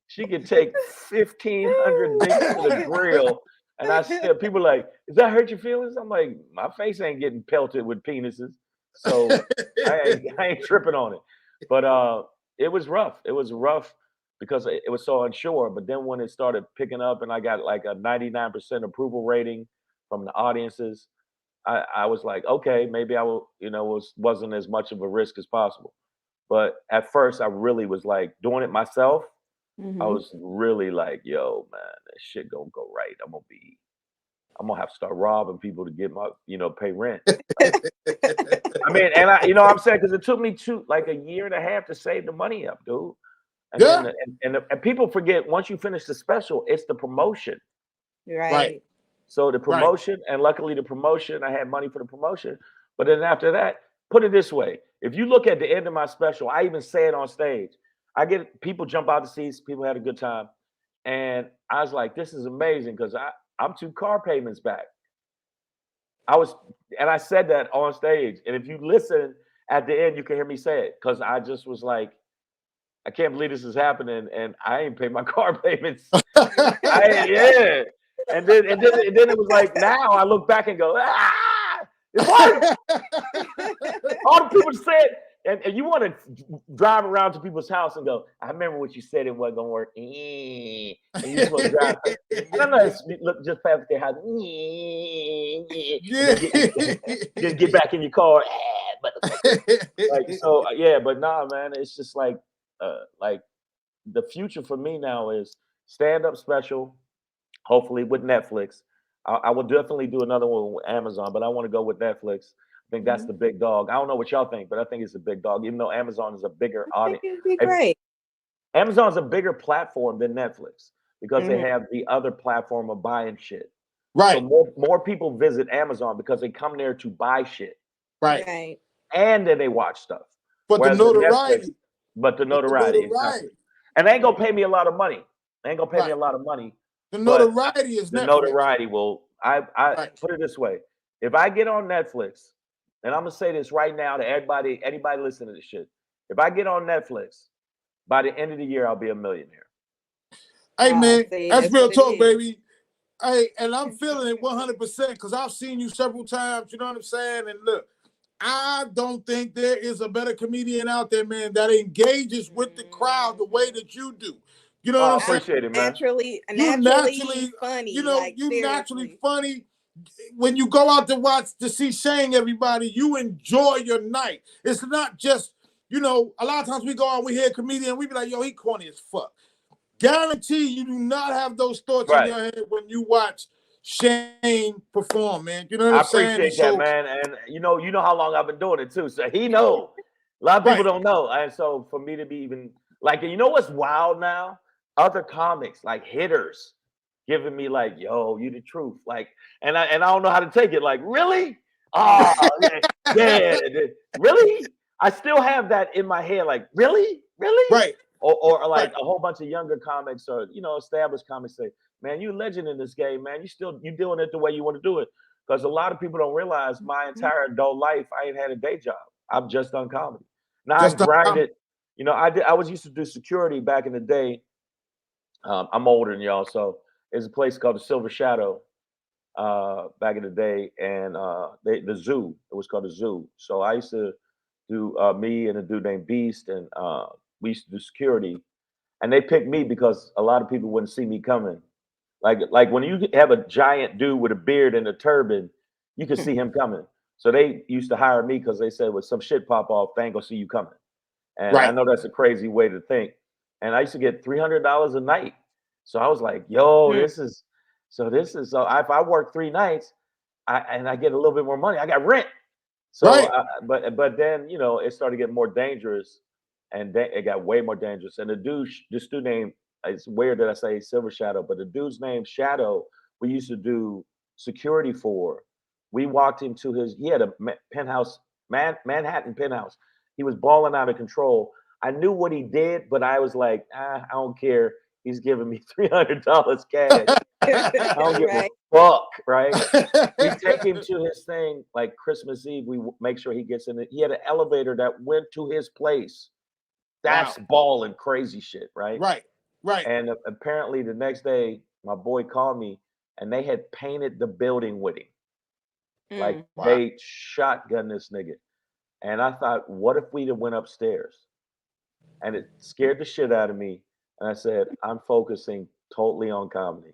she could take 1,500 dicks to the grill, and I still people are like, "Does that hurt your feelings?" I'm like, my face ain't getting pelted with penises, so I ain't tripping on it. But it was rough. It was rough because it was so unsure. But then when it started picking up, and I got like a 99% approval rating from the audiences, I was like, okay, maybe I will, wasn't as much of a risk as possible. But at first, I really was like doing it myself. I was really like, yo, man, that shit gonna go right. I'm gonna have to start robbing people to get my, pay rent. I mean, and I'm saying because it took me like a year and a half to save the money up, dude. And Yeah. then, and people forget once you finish the special, it's the promotion. Right. So the promotion, and luckily the promotion, I had money for the promotion. But then after that, put it this way: if you look at the end of my special, I even say it on stage. I get people jump out the seats, people had a good time, and I was like, "This is amazing" because I'm 2 car payments back. I said that on stage, and if you listen at the end, you can hear me say it because I just was like, "I can't believe this is happening," and I ain't paid my car payments. Yeah. And then it was like now I look back and go, it worked. All the people said, and you want to drive around to people's house and go, I remember what you said, it wasn't gonna work. And you just want to drive. I don't know, look just past their house. Just get back in your car. But nah, man, it's just like the future for me now is stand-up special. Hopefully with Netflix. I will definitely do another one with Amazon, but I want to go with Netflix. I think that's the big dog. I don't know what y'all think, but I think it's the big dog, even though Amazon is a bigger audience. It'd be great. Amazon's a bigger platform than Netflix because they have the other platform of buying shit. Right. So more people visit Amazon because they come there to buy shit. Right. And then they watch stuff. But the notoriety. Exactly. And they ain't gonna pay me a lot of money. The notoriety is Netflix. The notoriety will. I put it this way: if I get on Netflix, and I'm gonna say this right now to anybody listening to this shit, if I get on Netflix, by the end of the year, I'll be a millionaire. Hey man, that's real talk, baby. Hey, and I'm feeling it 100% because I've seen you several times. You know what I'm saying? And look, I don't think there is a better comedian out there, man, that engages with the crowd the way that you do. You know what I'm saying? Appreciate it, man. Naturally funny. You know, you naturally funny. When you go out to see Shang, everybody, you enjoy your night. It's not just, a lot of times we go out, we hear a comedian, we be like, yo, he corny as fuck. Guarantee you do not have those thoughts in your head when you watch Shang perform, man. You know what I'm saying? I appreciate that, man. And you know how long I've been doing it too. So he knows. A lot of people don't know. And so for me to be even like, you know what's wild now? Other comics, like hitters, giving me like, yo, you the truth. Like, and I don't know how to take it. Like, really? Oh, yeah. Really? I still have that in my head. Like, really? Right. Or like a whole bunch of younger comics or established comics say, man, you a legend in this game, man. You doing it the way you want to do it. Because a lot of people don't realize my entire adult life, I ain't had a day job. I've just done comedy. Now I grinded. I was used to do security back in the day. I'm older than y'all, so there's a place called the Silver Shadow back in the day, and the zoo. It was called the zoo. So I used to do me and a dude named Beast, and we used to do security. And they picked me because a lot of people wouldn't see me coming. Like when you have a giant dude with a beard and a turban, you can see him coming. So they used to hire me because they said, "Well, some shit pop off, they ain't gonna see you coming." And I Right. know that's a crazy way to think. And I used to get $300 a night. So I was like, "Yo, Mm. this is so if I work 3 nights, I get a little bit more money. I got rent." So, Right. but then it started getting more dangerous, and then it got way more dangerous. And this dude named it's weird that I say Silver Shadow, but the dude's name Shadow. We used to do security for. We walked into he had a penthouse, Manhattan penthouse. He was balling out of control. I knew what he did, but I was like, I don't care. He's giving me $300 cash. I don't give a Right. fuck, right? We take him to his thing like Christmas Eve. We make sure he gets in it. He had an elevator that went to his place. That's Wow. ball and crazy shit, right? Right. Right. And apparently the next day, my boy called me and they had painted the building with him. Like Mm. Wow. they shotgun this nigga. And I thought, what if we'd have went upstairs? And it scared the shit out of me. And I said, I'm focusing totally on comedy.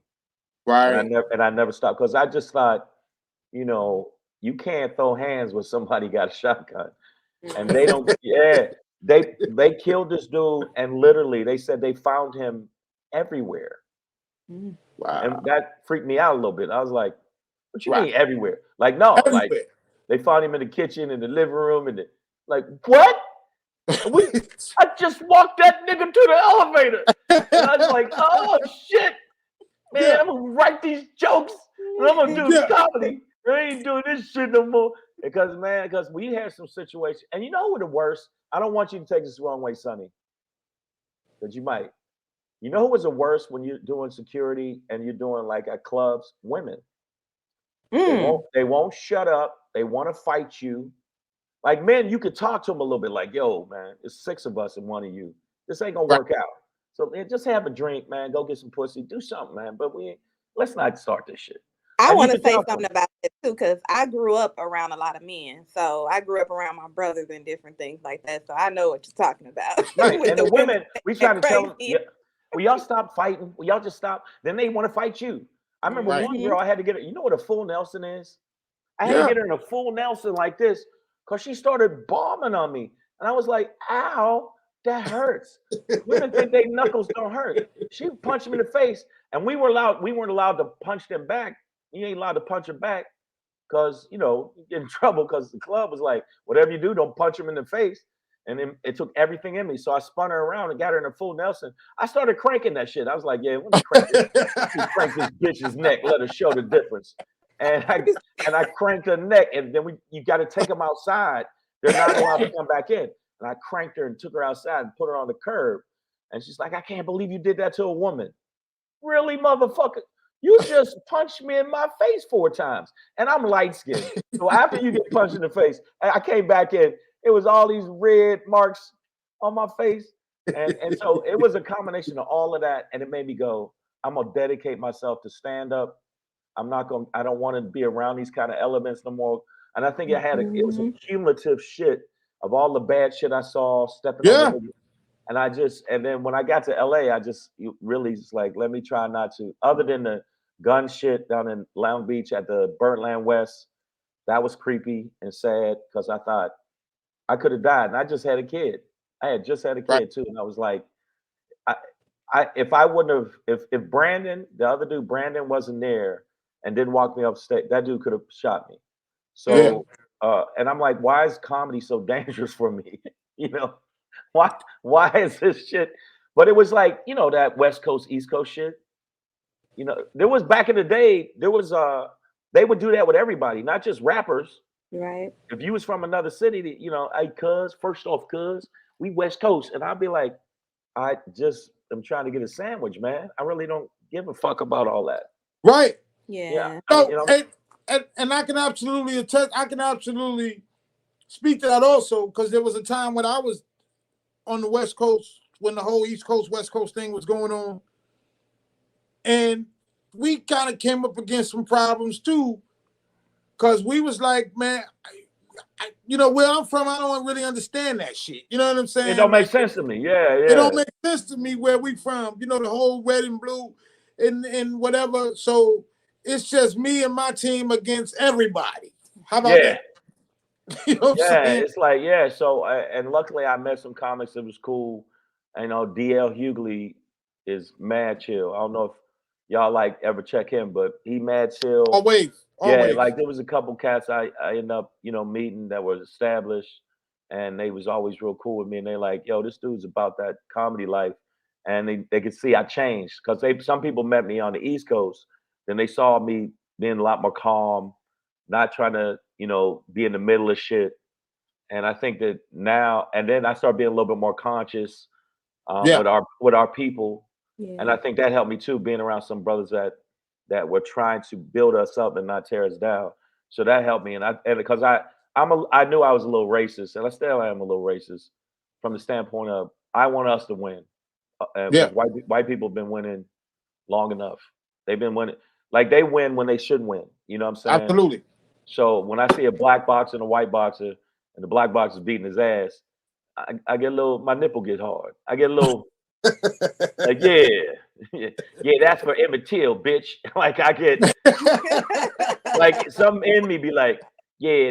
Right. And I never stopped because I just thought, you can't throw hands when somebody got a shotgun. And they don't, yeah. They killed this dude, and literally they said they found him everywhere. Mm. Wow. And that freaked me out a little bit. I was like, what you Right. mean everywhere? Like, no, like Everywhere. they found him in the kitchen, in the living room, and like, what? I just walked that nigga to the elevator. And I was like, oh shit, man, Yeah. I'm gonna write these jokes and I'm gonna do Yeah. comedy. I ain't doing this shit no more. Because we had some situations, and you know what the worst? I don't want you to take this the wrong way, Sonny, but you might. You know who was the worst when you're doing security and you're doing like at clubs? Women. They Mm. won't shut up. They want to fight you. Like men, you could talk to them a little bit like, yo, man, it's 6 of us and one of you. This ain't gonna Right. work out. So man, just have a drink, man. Go get some pussy, do something, man. But let's not start this shit. I And you want to could say talk to something them. about that too, because I grew up around a lot of men. So I grew up around my brothers and different things like that. So I know what you're talking about Right. with And the the women women, we try that to tell them, crazy. yeah, will y'all stop fighting? Will y'all just stop? Then they want to fight you. I remember Right. one Mm-hmm. girl, I had to get her, you know what a full Nelson is? I had to Yeah. get her in a full Nelson like this because she started bombing on me. And I was like, ow, that hurts. Women think their knuckles don't hurt. She punched me in the face, and we weren't allowed to punch them back. You ain't allowed to punch her back because you get in trouble because the club was like, whatever you do, don't punch him in the face. And then it took everything in me. So I spun her around and got her in a full Nelson. I started cranking that shit. I was like, yeah, let me crank this bitch's neck, let her show the difference. And I cranked her neck, and then you got to take them outside. They're not allowed to come back in. And I cranked her and took her outside and put her on the curb. And she's like, I can't believe you did that to a woman. Really, motherfucker? You just punched me in my face 4 times, and I'm light skinned. So after you get punched in the face, I came back in. It was all these red marks on my face, and so it was a combination of all of that, and it made me go, I'm gonna dedicate myself to stand up. I don't want to be around these kind of elements no more. And I think it was a Mm-hmm. cumulative shit of all the bad shit I saw, stepping on the Yeah. nigga. And then when I got to LA, really just like, let me try not to, other than the gun shit down in Long Beach at the Birdland West, that was creepy and sad because I thought I could have died. And I just had a kid. I had just had a Right. kid too. And I was like, I, if I wouldn't have, if Brandon, the other dude, Brandon wasn't there and didn't walk me upstate, that dude could have shot me. Yeah. So, and I'm like, why is comedy so dangerous for me? you know, why is this shit? But it was like, that West Coast, East Coast shit. There was back in the day, they would do that with everybody, not just rappers. Right. If you was from another city, hey, first off, we West Coast. And I'd be like, I just am trying to get a sandwich, man. I really don't give a fuck about all that. Right. Yeah. Yeah. No, and I can absolutely attest. I can absolutely speak to that also because there was a time when I was on the West Coast when the whole East Coast West Coast thing was going on, and we kind of came up against some problems too, because we was like, man, you know, where I'm from, I don't really understand that shit. You know what I'm saying? It don't make Like, sense to me. Yeah, it don't yeah. make sense to me where we from. You know, the whole red and blue and whatever. So it's just me and my team against everybody. How about Yeah. that? You know what I'm Yeah, saying? it's like, yeah. So, and luckily I met some comics that was cool. I know DL Hughley is mad chill. I don't know if y'all like ever check him, but he mad chill. Always, Yeah, always. like there was a couple cats I ended up, meeting that was established, and they was always real cool with me. And they like, yo, this dude's about that comedy life, and they could see I changed because some people met me on the East Coast, then they saw me being a lot more calm, not trying to, be in the middle of shit. And I think that now, and then I started being a little bit more conscious Yeah, with our people, and Yeah. I think that helped me too, being around some brothers that were trying to build us up and not tear us down. So that helped me, and because I knew I was a little racist, and I still am a little racist from the standpoint of I want us to win, yeah, because white people have been winning long enough. They've been winning, like they win when they should win. You know what I'm saying? absolutely. So when I see a black boxer and a white boxer, and the black boxer's beating his ass, I get a little, my nipple get hard. I get a little like, yeah, yeah, that's for Emmett Till, bitch. Like I get like some in me be like, yeah,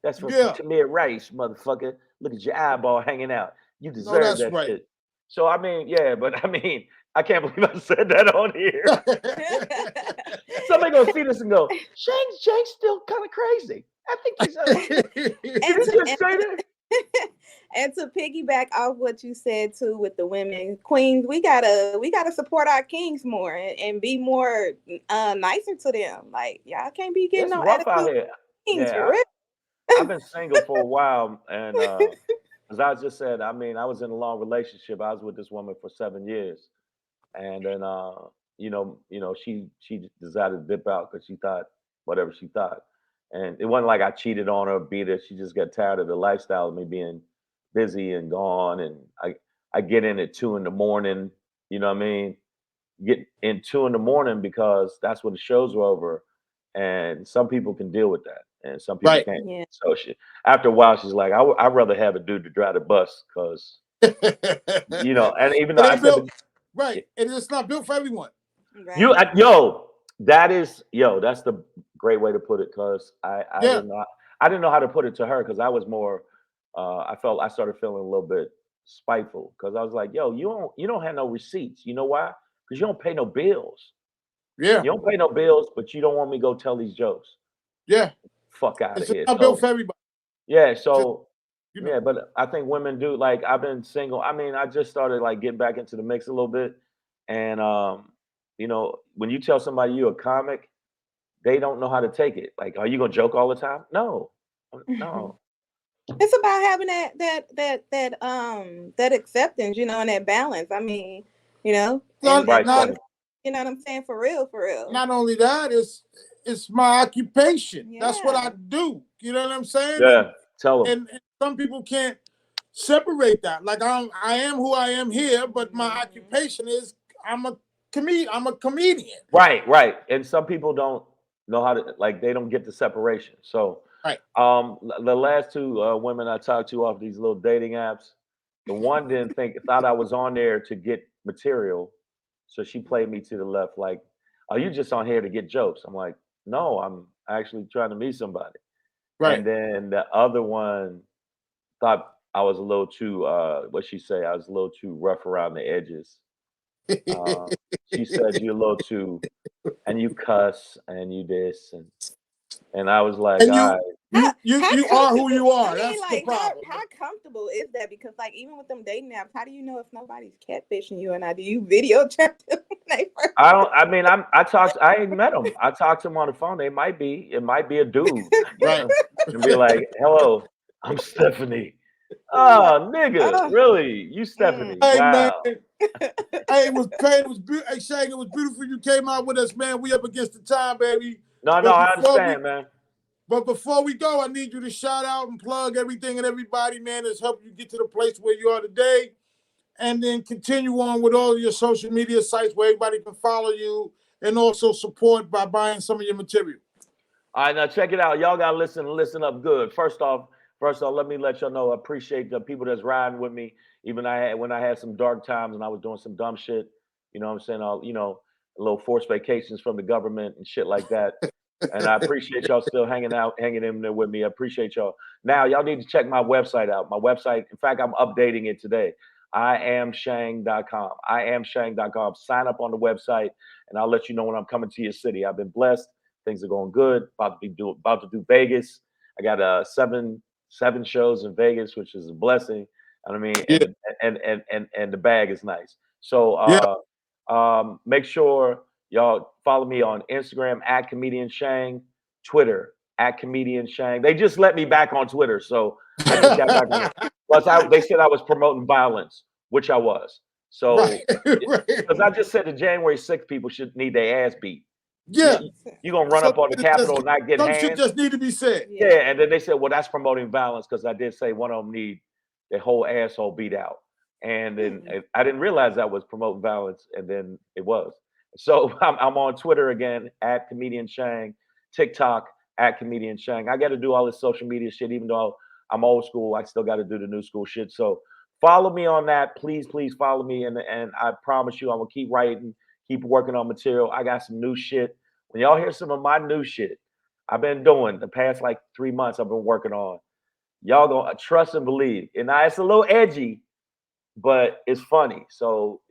that's for Yeah, Tamir Rice, motherfucker. Look at your eyeball hanging out. You no, deserve that's that right. shit. So I mean, yeah, but I mean, I can't believe I said that on here. Somebody gonna see this and go, Shane's still kind of crazy. I think he's. Did and he to just say that? and to piggyback off what you said too with the women queens, we gotta support our kings more and be more nicer to them. Like y'all can't be getting It's no rough out attitude here. kings for Yeah, real. I've been single for a while, and as I just said, I mean, I was in a long relationship. I was with this woman for 7 years, and then she decided to dip out because she thought whatever she thought, and it wasn't like I cheated on her, beat her. She just got tired of the lifestyle of me being busy and gone, and I get in at 2 in the morning. You know what I mean? Get in 2 in the morning because that's when the shows were over, and some people can deal with that, and some people Right. can't. Yeah. So after a while, she's like, I'd rather have a dude to drive the bus because and even though It I ain't said, built but right. And it's not built for everyone. Right. that's the great way to put it because Yeah. I didn't know how to put it to her because I was more I started feeling a little bit spiteful because I was like, yo, you don't have no receipts. You know why? Because you don't pay no bills. Yeah. You don't pay no bills, but you don't want me to go tell these jokes. Yeah. Fuck out of It's just here. not built So for everybody. yeah, Just, so you know. yeah, but I think women do like I've been single. I mean, I just started like getting back into the mix a little bit. And when you tell somebody you're a comic, they don't know how to take it. Like, are you gonna joke all the time? No. No. It's about having that acceptance, and that balance. I mean, and Not, Right, trying not to, Sonny. what I'm saying, for real, for real. not only that, it's my occupation. That's what I Yeah. do. You know what I'm saying? Yeah. Tell them. And some people can't separate that. Like I am who I am here, but my Mhm. occupation is I'm a I'm a comedian. Right, right. And some people don't know how to like they don't get the separation. So Right. the last two women I talked to off these little dating apps, the one thought I was on there to get material. So she played me to the left, like, are you just on here to get jokes? I'm like, no, I'm actually trying to meet somebody. Right. And then the other one thought I was a little too what she say, I was a little too rough around the edges. Uh, she said you're a little too and you cuss and you this and I was like, And all right, you are who you I are. mean, That's the like, problem. how comfortable is that? Because, like, even with them dating apps, how do you know if nobody's catfishing you? And do you video chat them when they first? I don't. I mean, I ain't met them. I talked to them on the phone. It might be a dude, Right. and be like, "Hello, I'm Stephanie." Like, Oh, nigga, oh, really? You Stephanie? Hey man. Wow. Hey, it was pain. It was beautiful. Hey, Shang, it was beautiful you came out with us, man. We up against the time, baby. No, But I before understand, man. before we go, I need you to shout out and plug everything and everybody, man, that's helped you get to the place where you are today. and then continue on with all your social media sites where everybody can follow you and also support by buying some of your material. All right, now check it out. Y'all gotta listen up good. First off, let me let y'all know I appreciate the people that's riding with me. Even when I had some dark times and I was doing some dumb shit. You know what I'm saying? A little forced vacations from the government and shit like that. And I appreciate y'all still hanging in there with me. I appreciate y'all. Now y'all need to check my website out. My website, in fact, I'm updating it today. IamShang.com. IamShang.com. Sign up on the website, and I'll let you know when I'm coming to your city. I've been blessed. Things are going good. About to do Vegas. I got seven shows in Vegas, which is a blessing. I mean, Yeah. and the bag is nice. So make sure y'all follow me on Instagram at Comedian Shang, Twitter at Comedian Shang. They just let me back on Twitter, so I just got back on it. Plus, they said I was promoting violence, which I was. So, because I just said the January 6th people should need their ass beat. Yeah. You're going to run up on the Capitol and not get hands. Some shit just need to be said. Yeah, and then they said, well, that's promoting violence, because I did say one of them need their whole asshole beat out. And then I didn't realize that was promoting violence, and then it was. So I'm on Twitter again, at Comedian Shang, TikTok, at Comedian Shang. I got to do all this social media shit, even though I'm old school, I still got to do the new school shit. So follow me on that. Please follow me. And I promise you, I'm going to keep writing, keep working on material. I got some new shit. When y'all hear some of my new shit I've been doing the past like 3 months, I've been working on, y'all going to trust and believe. And now it's a little edgy, but it's funny. So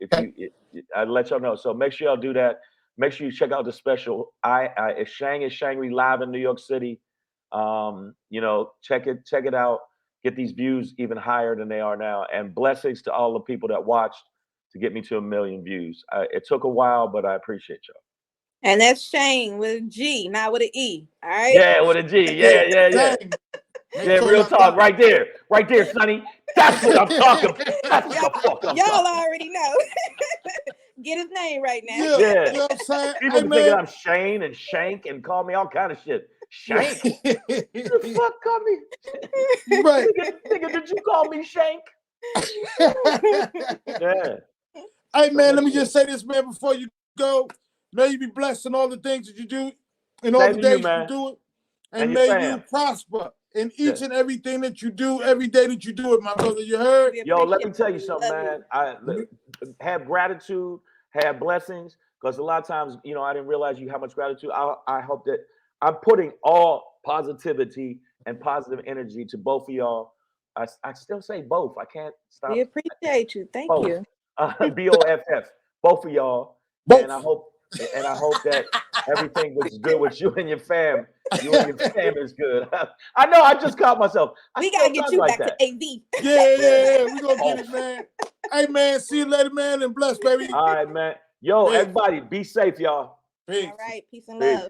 I let y'all know. So make sure y'all do that. Make sure you check out the special. It's Shangri live in New York City. Check it out. Get these views even higher than they are now. And blessings to all the people that watched to get me to 1 million views. It took a while, but I appreciate y'all. And that's Shang with a G, not with an E. All right. Yeah, with a G. Yeah. Yeah, real talk, right there, Sonny. That's what I'm talking about. That's what the fuck I'm y'all talking. already know. Get his name right now. Yeah. You know what I'm saying? People be thinking I'm Shane and Shank and call me all kind of shit. Shank? The fuck call me? Right. Nigga, did you call me Shank? Yeah. Hey man, let me just say this, man, before you go. May you be blessed in all the things that you do, in all the days you do it, and may you prosper in each and everything that you do, every day that you do it, my brother. You heard? Yo, let me tell you something, man. I have gratitude, have blessings, because a lot of times, I didn't realize how much gratitude. I hope that I'm putting all positivity and positive energy to both of y'all. I still say both. I can't stop. We appreciate you. Thank you. BOFF, both of y'all. Both. And I hope that everything was good with you and your fam. You and your fam is good. I know. I just caught myself. We gotta get you back to AV. Yeah. We gonna get it, man. Hey, man. See you later, man. And bless, baby. All right, man. Yo, everybody, be safe, y'all. Peace. All right. Peace and love.